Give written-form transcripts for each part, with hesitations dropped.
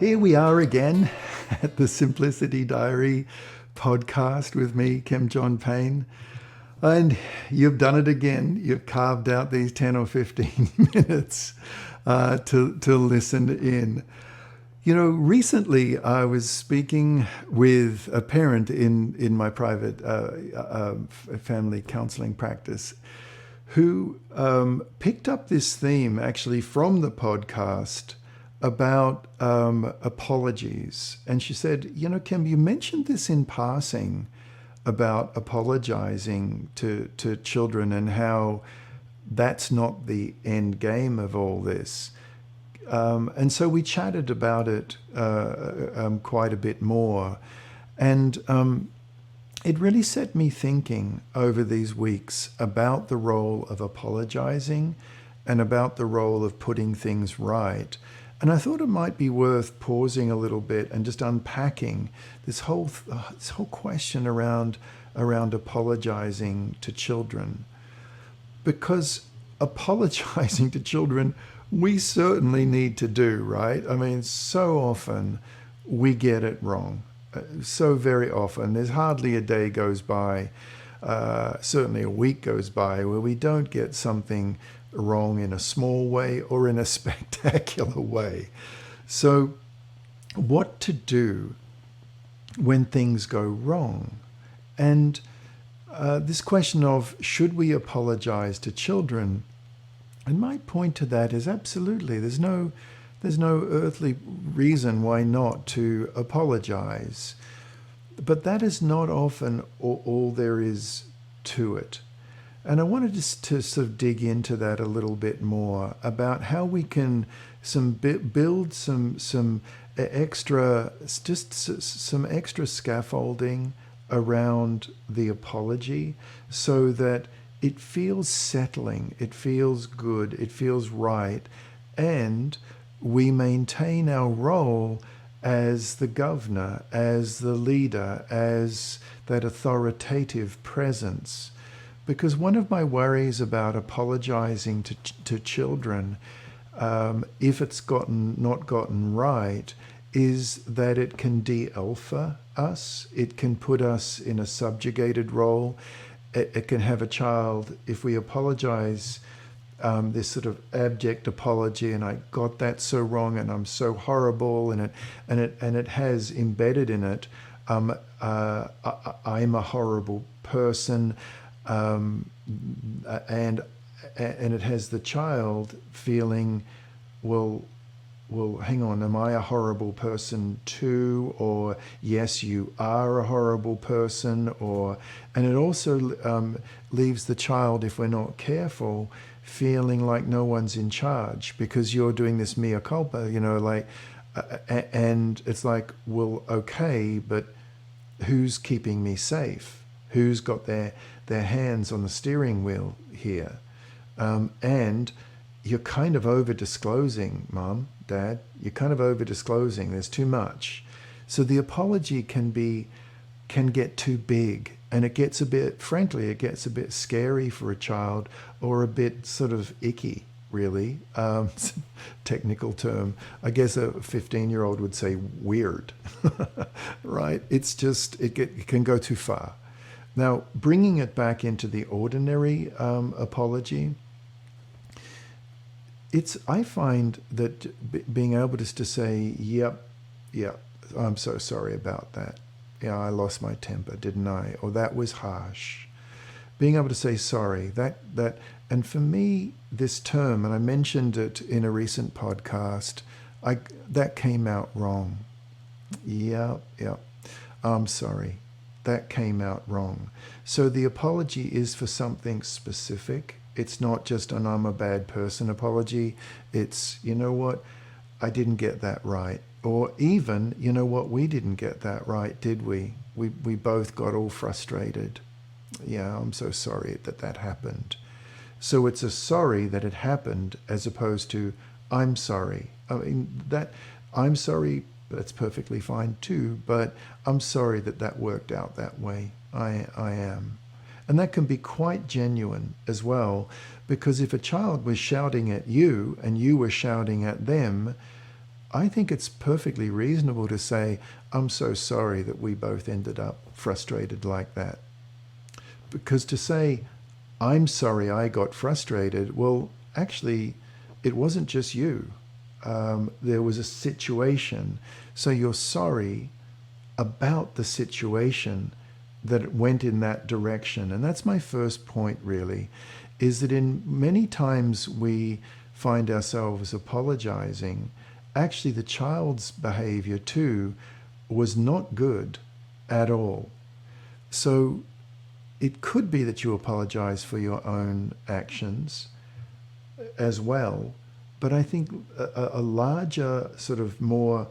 Here we are again at the Simplicity Diary podcast with me, Kim John Payne. And you've done it again. You've carved out these 10 or 15 minutes to listen in. You know, recently I was speaking with a parent in my private family counseling practice who picked up this theme actually from the podcast about apologies. And she said, you know, Kim, you mentioned this in passing about apologizing to children and how that's not the end game of all this. And so we chatted about it quite a bit more. And it really set me thinking over these weeks about the role of apologizing and about the role of putting things right. And I thought it might be worth pausing a little bit and just unpacking this whole question around apologizing to children. Because apologizing to children, we certainly need to do, right? I mean, so often we get it wrong. So very often. There's hardly a day goes by, certainly a week goes by, where we don't get something wrong in a small way or in a spectacular way. So what to do when things go wrong? And this question of should we apologize to children, and my point to that is absolutely. There's no earthly reason why not to apologize. But that is not often all there is to it. And I wanted to sort of dig into that a little bit more about how we can build some extra scaffolding around the apology so that it feels settling, it feels good, it feels right, and we maintain our role as the governor, as the leader, as that authoritative presence. Because one of my worries about apologizing to children, if it's not gotten right, is that it can de-alpha us. It can put us in a subjugated role. It can have a child, if we apologize, this sort of abject apology, and I got that so wrong, and I'm so horrible, and it has embedded in it, I'm a horrible person. And it has the child feeling, well, hang on, am I a horrible person too? Or yes, you are a horrible person. And it also leaves the child, if we're not careful, feeling like no one's in charge because you're doing this mea culpa, you know, like, and it's like, well, okay, but who's keeping me safe? Who's got their hands on the steering wheel here? And you're kind of over-disclosing, Mom, Dad. You're kind of over-disclosing. There's too much. So the apology can get too big. And it gets a bit scary for a child, or a bit sort of icky, really. Technical term. I guess a 15-year-old would say weird, right? It's just, it can go too far. Now, bringing it back into the ordinary apology, I find that being able just to say, yep, I'm so sorry about that. Yeah, I lost my temper, didn't I? Or that was harsh. Being able to say sorry, and for me, this term, and I mentioned it in a recent podcast, that came out wrong. Yeah, I'm sorry. That came out wrong. So the apology is for something specific. It's not just an I'm a bad person apology. It's, you know what, I didn't get that right. Or even, you know what, we didn't get that right, did we? We both got all frustrated. Yeah, I'm so sorry that happened. So it's a sorry that it happened as opposed to I'm sorry. I mean, that I'm sorry, that's perfectly fine too, but I'm sorry that worked out that way. I am. And that can be quite genuine as well, because if a child was shouting at you and you were shouting at them, I think it's perfectly reasonable to say, I'm so sorry that we both ended up frustrated like that. Because to say, I'm sorry I got frustrated, well, actually, it wasn't just you. There was a situation. So you're sorry about the situation that it went in that direction. And that's my first point, really, is that in many times we find ourselves apologizing. Actually, the child's behavior too was not good at all. So it could be that you apologize for your own actions as well. But I think a larger, sort of more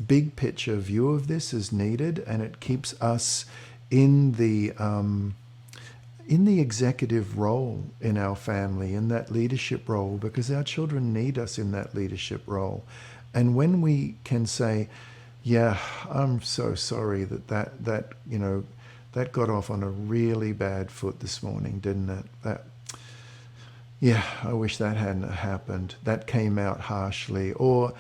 big picture view of this is needed, and it keeps us in the executive role in our family, in that leadership role, because our children need us in that leadership role. And when we can say, yeah, I'm so sorry that got off on a really bad foot this morning, didn't it? Yeah, I wish that hadn't happened. That came out harshly, or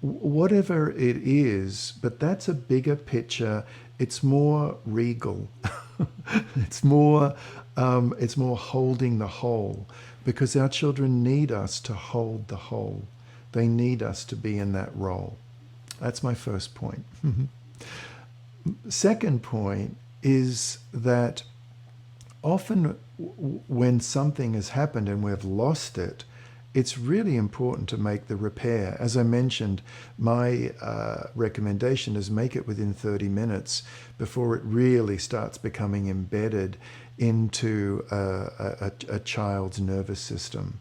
whatever it is, but that's a bigger picture. It's more regal. It's more holding the whole, because our children need us to hold the whole. They need us to be in that role. That's my first point. Second point is that often when something has happened and we've lost it, it's really important to make the repair. As I mentioned, my recommendation is make it within 30 minutes before it really starts becoming embedded into a child's nervous system.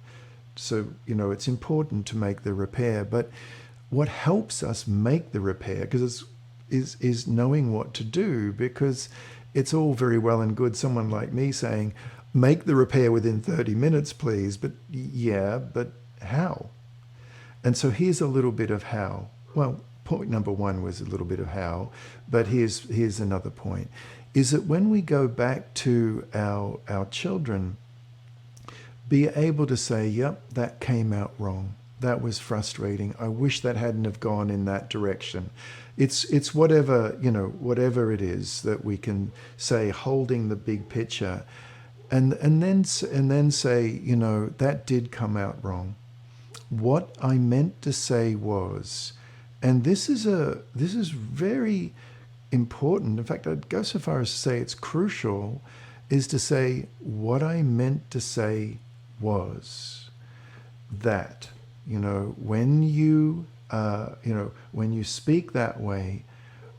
So, it's important to make the repair. But what helps us make the repair, because is knowing what to do, because it's all very well and good someone like me saying, make the repair within 30 minutes, please. But how? And so here's a little bit of how. Well, point number one was a little bit of how, but here's another point, is that when we go back to our children, be able to say, yep, that came out wrong. That was frustrating. I wish that hadn't have gone in that direction. It's whatever it is that we can say, holding the big picture, and then say, that did come out wrong. What I meant to say was, and this is very important. In fact, I'd go so far as to say it's crucial, is to say what I meant to say was that. When you speak that way,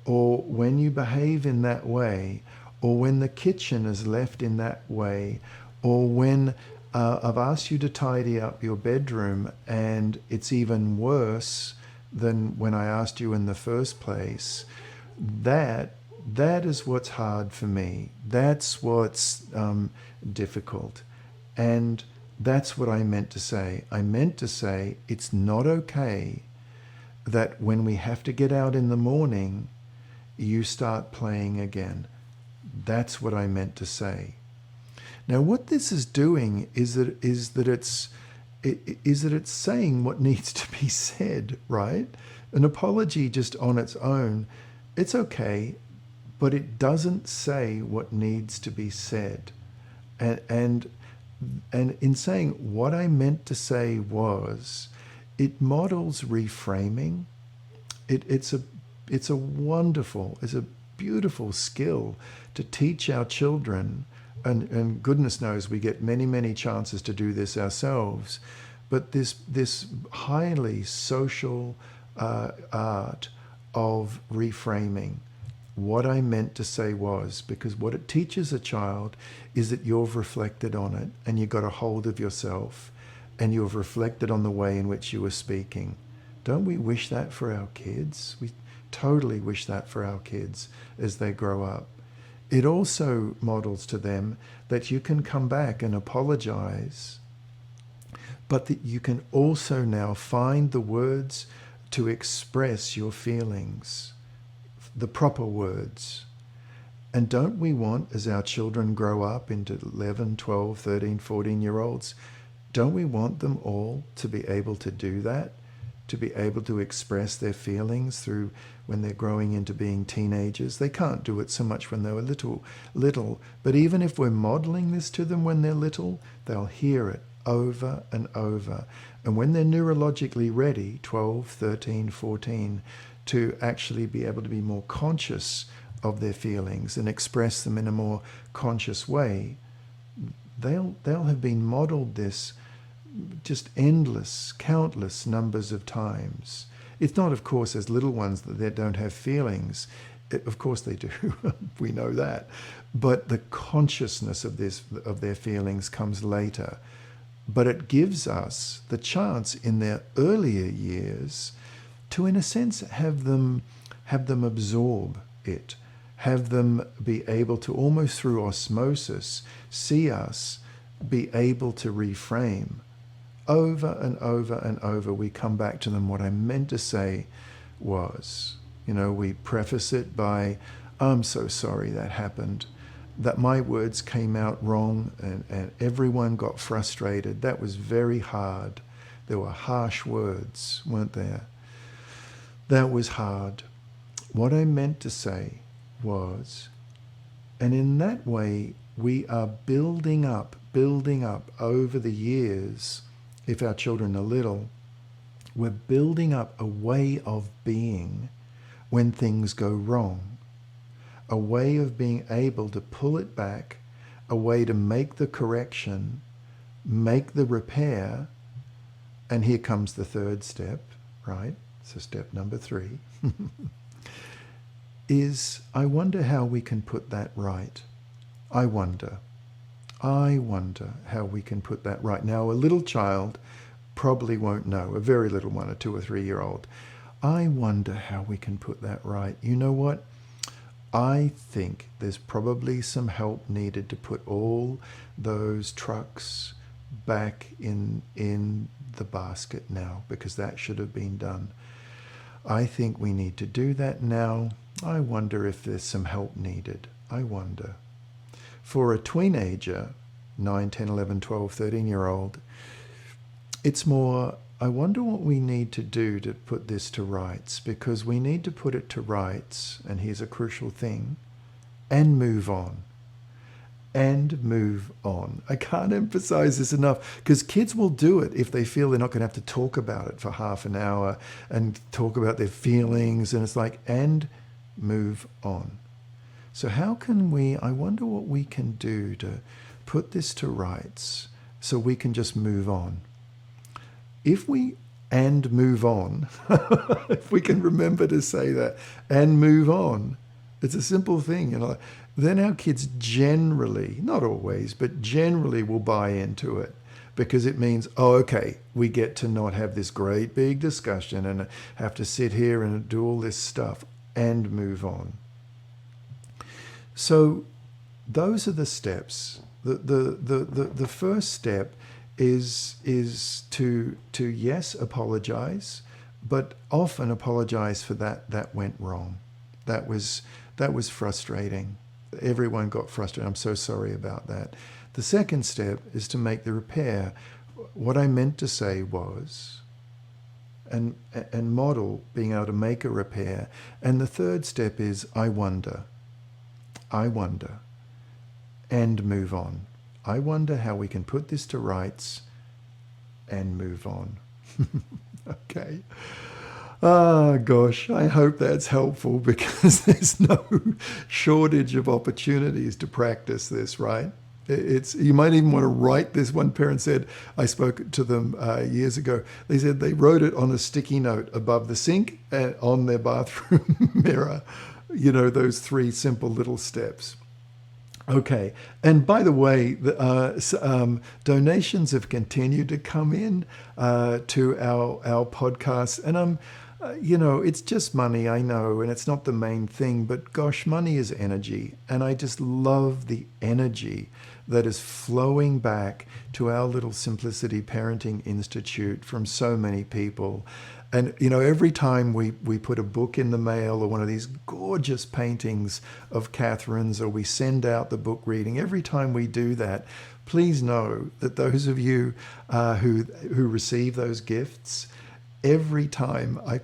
or when you behave in that way, or when the kitchen is left in that way, or when I've asked you to tidy up your bedroom and it's even worse than when I asked you in the first place, that is what's hard for me. That's what's difficult. And that's what I meant to say. I meant to say it's not okay that when we have to get out in the morning, you start playing again. That's what I meant to say. Now, what this is doing is that it's saying what needs to be said, right? An apology just on its own, it's okay, but it doesn't say what needs to be said. And in saying what I meant to say was, it models reframing. It's a beautiful skill to teach our children, and goodness knows we get many, many chances to do this ourselves. But this highly social art of reframing. What I meant to say was, because what it teaches a child is that you've reflected on it and you got a hold of yourself and you've reflected on the way in which you were speaking. Don't we wish that for our kids? We totally wish that for our kids as they grow up. It also models to them that you can come back and apologize, but that you can also now find the words to express your feelings, the proper words. And don't we want, as our children grow up into 11, 12, 13, 14-year-olds, don't we want them all to be able to do that? to be able to express their feelings through when they're growing into being teenagers. They can't do it so much when they were little, but even if we're modeling this to them when they're little, they'll hear it over and over. And when they're neurologically ready, 12, 13, 14, to actually be able to be more conscious of their feelings and express them in a more conscious way, they'll have been modeled this just endless, countless numbers of times. It's not, of course, as little ones that they don't have feelings. Of course they do. We know that. But the consciousness of their feelings comes later. But it gives us the chance in their earlier years to, in a sense, have them absorb it, have them be able to, almost through osmosis, see us be able to reframe. Over and over and over, we come back to them. What I meant to say was, we preface it by, I'm so sorry that happened, that my words came out wrong, and everyone got frustrated. That was very hard. There were harsh words, weren't there? That was hard. What I meant to say was, and in that way, we are building up over the years. If our children are little, we're building up a way of being when things go wrong, a way of being able to pull it back, a way to make the correction, make the repair. And here comes the third step, right? So step number 3 is, I wonder how we can put that right. I wonder how we can put that right. Now, a little child probably won't know, a very little one, a 2 or 3 year old. I wonder how we can put that right. You know what? I think there's probably some help needed to put all those trucks back in the basket now, because that should have been done. I think we need to do that now. I wonder if there's some help needed. I wonder. For a teenager, 9, 10, 11, 12, 13-year-old, it's more, I wonder what we need to do to put this to rights, because we need to put it to rights, and here's a crucial thing, and move on. And move on. I can't emphasize this enough, because kids will do it if they feel they're not going to have to talk about it for half an hour and talk about their feelings, and it's like, and move on. So how can we, I wonder what we can do to put this to rights so we can just move on. If we and move on, if we can remember to say that, and move on, it's a simple thing, then our kids generally, not always, but generally will buy into it, because it means, oh, okay, we get to not have this great big discussion and have to sit here and do all this stuff and move on. So those are the steps. The first step is to yes, apologize, but often apologize for that went wrong. That was frustrating. Everyone got frustrated. I'm so sorry about that. The second step is to make the repair. What I meant to say was, and model being able to make a repair. And the third step is, I wonder, and move on. I wonder how we can put this to rights and move on. Okay. Ah, gosh, I hope that's helpful, because there's no shortage of opportunities to practice this, right? You might even want to write this. One parent said, I spoke to them years ago, they said they wrote it on a sticky note above the sink and on their bathroom mirror, those 3 simple little steps. Okay, and by the way, donations have continued to come in to our podcast, and it's just money, I know, and it's not the main thing, but gosh, money is energy, and I just love the energy that is flowing back to our little Simplicity Parenting Institute from so many people. And, every time we put a book in the mail or one of these gorgeous paintings of Catherine's, or we send out the book reading, every time we do that, please know that those of you who receive those gifts, every time I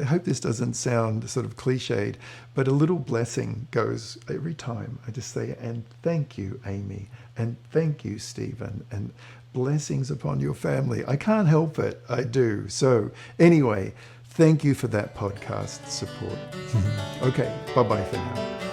hope this doesn't sound sort of cliched, but a little blessing goes every time. I just say, and thank you, Amy, and thank you, Stephen, and blessings upon your family. I can't help it. I do. So anyway, thank you for that podcast support. Okay, bye-bye for now.